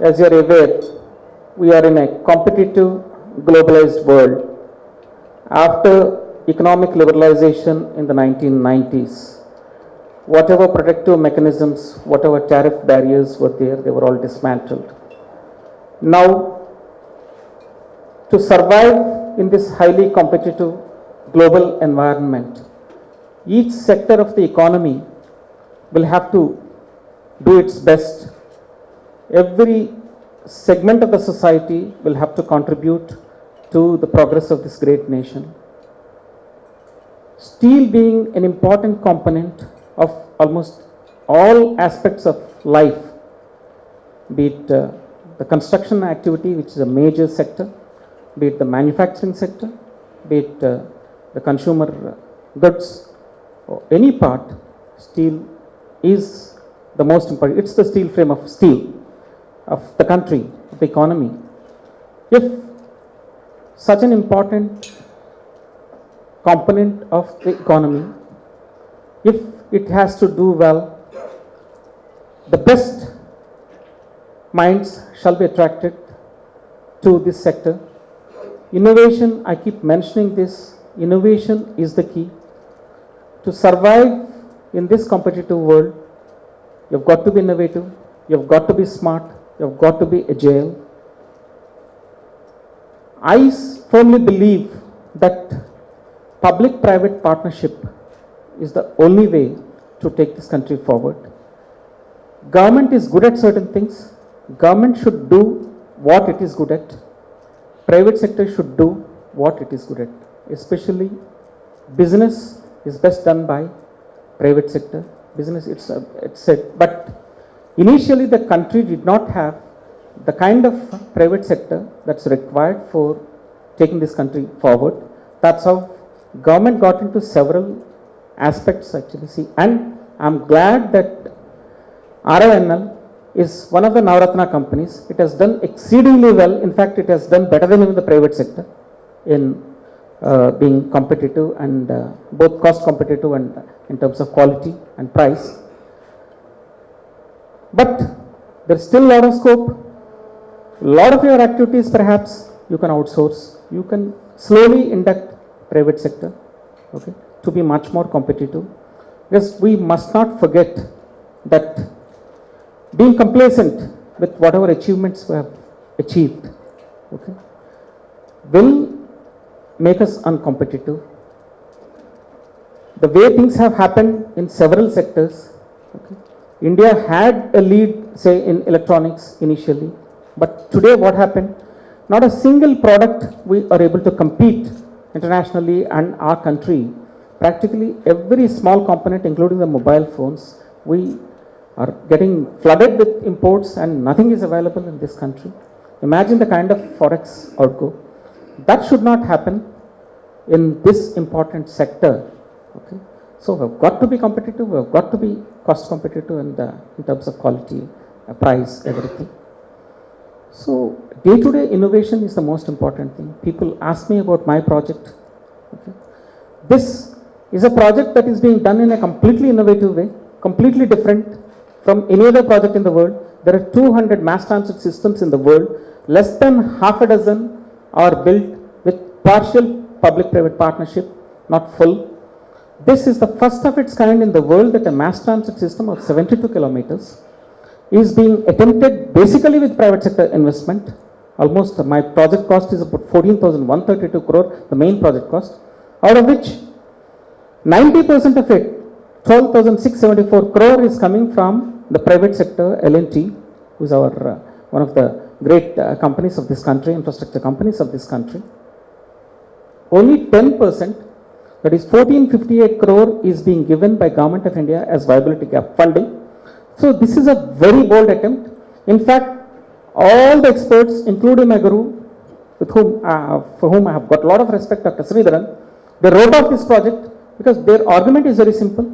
As you are aware, we are in a competitive, globalized world. After economic liberalization in the 1990s, whatever protective mechanisms, whatever tariff barriers were there, they were all dismantled. Now, to survive in this highly competitive global environment, each sector of the economy will have to do its best. Every segment of the society will have to contribute to the progress of this great nation. Steel being an important component of almost all aspects of life, be it the construction activity, which is a major sector, be it the manufacturing sector, be it the consumer goods, or any part, steel is the most important. It's the steel frame of steel of the country, of the economy. If such an important component of the economy, if it has to do well, the best minds shall be attracted to this sector. Innovation, I keep mentioning this, innovation is the key. To survive in this competitive world, you've got to be innovative, you've got to be smart, you've got to be agile. I firmly believe that public-private partnership is the only way to take this country forward. Government is good at certain things. Government should do what it is good at. Private sector should do what it is good at. Especially business is best done by private sector. Business, it's said, but initially the country did not have the kind of private sector that's required for taking this country forward. That's how government got into several aspects actually. See, and I'm glad that RINL is one of the Navratna companies. It has done exceedingly well. In fact, it has done better than even the private sector in being competitive and both cost competitive and in terms of quality and price. But there's still a lot of scope. A lot of your activities perhaps you can outsource. You can slowly induct private sector, okay, to be much more competitive. Because we must not forget that being complacent with whatever achievements we have achieved, okay, will make us uncompetitive. The way things have happened in several sectors, okay, India had a lead, say, in electronics initially, but today what happened? Not a single product we are able to compete internationally and our country. Practically every small component, including the mobile phones, we are getting flooded with imports and nothing is available in this country. Imagine the kind of forex outgo. That should not happen in this important sector. Okay? So we've got to be competitive, we've got to be cost competitive and in terms of quality, price, everything. So day-to-day innovation is the most important thing. People ask me about my project. Okay? This is a project that is being done in a completely innovative way, completely different from any other project in the world. There are 200 mass transit systems in the world. Less than half a dozen are built with partial public-private partnership, not full. This is the first of its kind in the world that a mass transit system of 72 kilometers is being attempted basically with private sector investment. Almost my project cost is about 14,132 crore, the main project cost, out of which 90% of it, 12,674 crore is coming from the private sector, L&T, who is our one of the great companies of this country, infrastructure companies of this country. Only 10%, that is 1458 crore, is being given by Government of India as viability gap funding. So this is a very bold attempt. In fact, all the experts, including my guru, with whom, for whom I have got a lot of respect, Dr. Sridharan, they wrote off this project because their argument is very simple.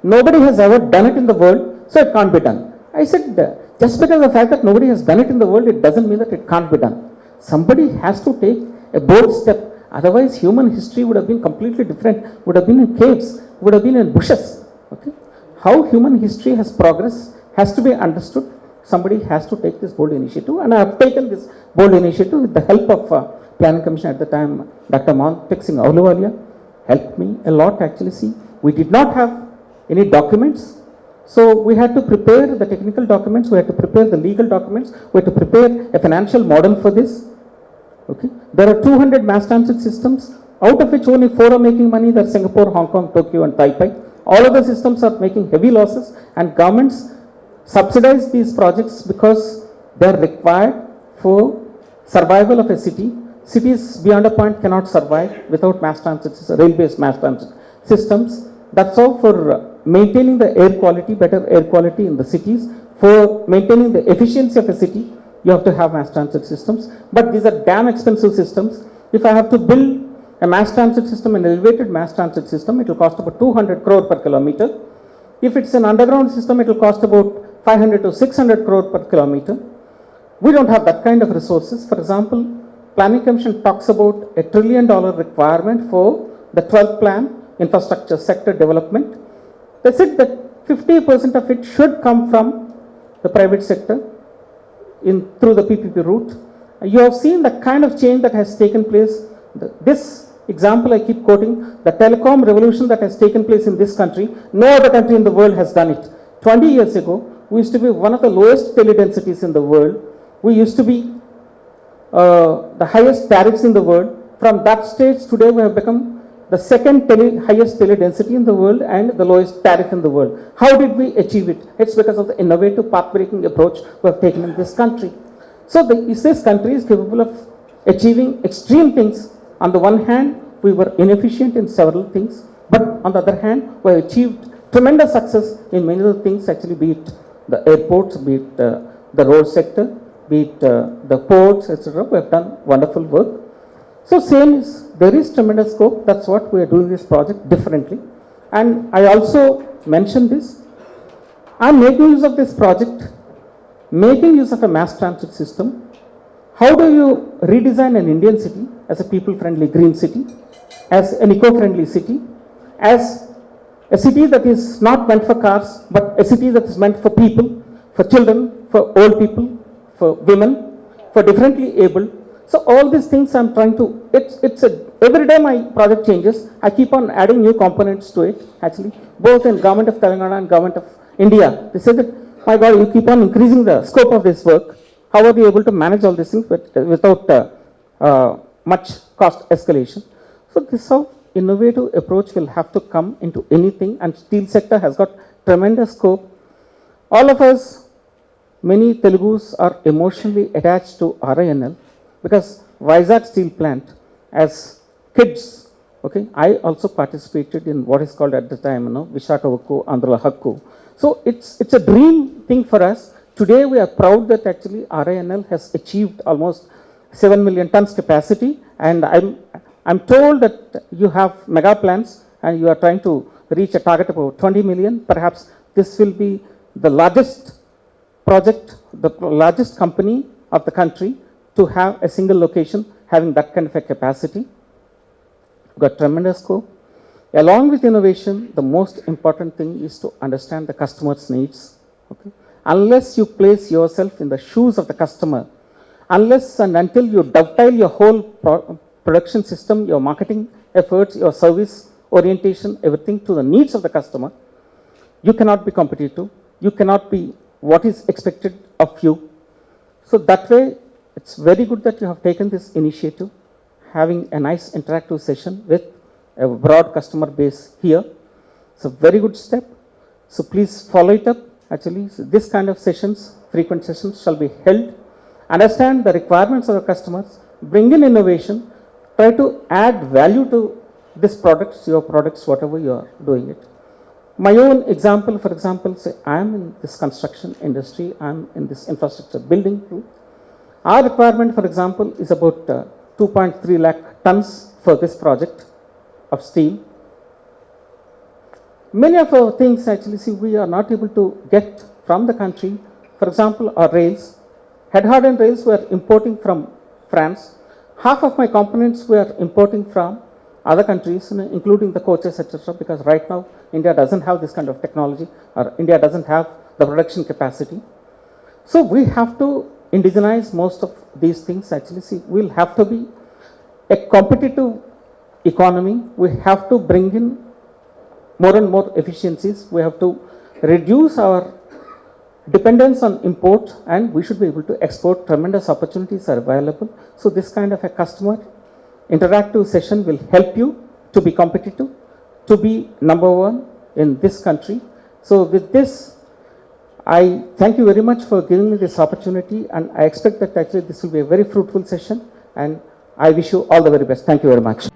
Nobody has ever done it in the world, so it can't be done. I said, just because of the fact that nobody has done it in the world, it doesn't mean that it can't be done. Somebody has to take a bold step. Otherwise, human history would have been completely different. Would have been in caves, would have been in bushes. Okay? How human history has progressed has to be understood. somebody has to take this bold initiative, and I have taken this bold initiative with the help of Planning Commission at the time, Dr. Montec Singh Ahluwalia helped me a lot actually. See, we did not have any documents, so we had to prepare the technical documents, we had to prepare the legal documents, we had to prepare a financial model for this. Okay, there are 200 mass transit systems, out of which only 4 are making money. There are Singapore, Hong Kong, Tokyo and Taipei. All of the systems are making heavy losses, and governments subsidize these projects because they are required for survival of a city. Cities beyond a point cannot survive without mass transit, rail-based mass transit systems. That's all for maintaining the air quality, better air quality in the cities. For maintaining the efficiency of a city, you have to have mass transit systems. But these are damn expensive systems. If I have to build a mass transit system, an elevated mass transit system, it will cost about 200 crore per kilometer. If it's an underground system, it will cost about 500 to 600 crore per kilometer. We don't have that kind of resources. For example, Planning Commission talks about $1 trillion requirement for the 12th plan, infrastructure sector development. They said that 50% of it should come from the private sector through the PPP route. You have seen the kind of change that has taken place. This example I keep quoting, the telecom revolution that has taken place in this country, no other country in the world has done it. 20 years ago, we used to be one of the lowest teledensities in the world. We used to be the highest tariffs in the world. From that stage, today we have become the second highest teledensity in the world and the lowest tariff in the world. How did we achieve it? It's because of the innovative path-breaking approach we have taken in this country. So this country is capable of achieving extreme things. On the one hand, we were inefficient in several things, but on the other hand, we have achieved tremendous success in many of the things, actually, be it the airports, be it the road sector, be it the ports, etc. We have done wonderful work. So there is tremendous scope. That's what we are doing this project differently. And I also mentioned this. I'm making use of this project, making use of a mass transit system. How do you redesign an Indian city as a people-friendly green city, as an eco-friendly city, as a city that is not meant for cars, but a city that is meant for people, for children, for old people, for women, for differently abled. So all these things I'm trying to, every day my project changes, I keep on adding new components to it, actually, both in Government of Telangana and Government of India. They say that, my God, you keep on increasing the scope of this work. How are you able to manage all these things without much cost escalation? So this how innovative approach will have to come into anything, and steel sector has got tremendous scope. All of us, many Telugus are emotionally attached to RINL because Vizag steel plant, as kids, okay, I also participated in what is called at the time, Vishaka Vakku, Andhra Hakku. So it's a dream thing for us. Today we are proud that actually RINL has achieved almost 7 million tons capacity, and I'm told that you have mega plans and you are trying to reach a target of about 20 million. Perhaps this will be the largest project, the largest company of the country to have a single location having that kind of a capacity. Got tremendous scope. Along with innovation, the most important thing is to understand the customer's needs. Okay? Unless you place yourself in the shoes of the customer, unless and until you dovetail your whole production system, your marketing efforts, your service orientation, everything to the needs of the customer, you cannot be competitive. You cannot be what is expected of you. So that way, it's very good that you have taken this initiative, having a nice interactive session with a broad customer base here. It's a very good step. So please follow it up. Actually, so this kind of sessions, frequent sessions shall be held. Understand the requirements of the customers, bring in innovation, try to add value to this products, your products, whatever you are doing it. My own example, for example, say I am in this construction industry, I am in this infrastructure building too. Our requirement, for example, is about 2.3 lakh tons for this project of steel. Many of our things actually, see, we are not able to get from the country. For example, our rails, head-hardened rails we are importing from France. Half of my components we are importing from other countries, including the coaches, etc. Because right now, India doesn't have this kind of technology, or India doesn't have the production capacity. So we have to indigenize most of these things. Actually, see, we'll have to be a competitive economy. We have to bring in more and more efficiencies. We have to reduce our dependence on import, and we should be able to export. Tremendous opportunities are available. So this kind of a customer interactive session will help you to be competitive, to be number one in this country. So with this, I thank you very much for giving me this opportunity, and I expect that actually this will be a very fruitful session, and I wish you all the very best. Thank you very much.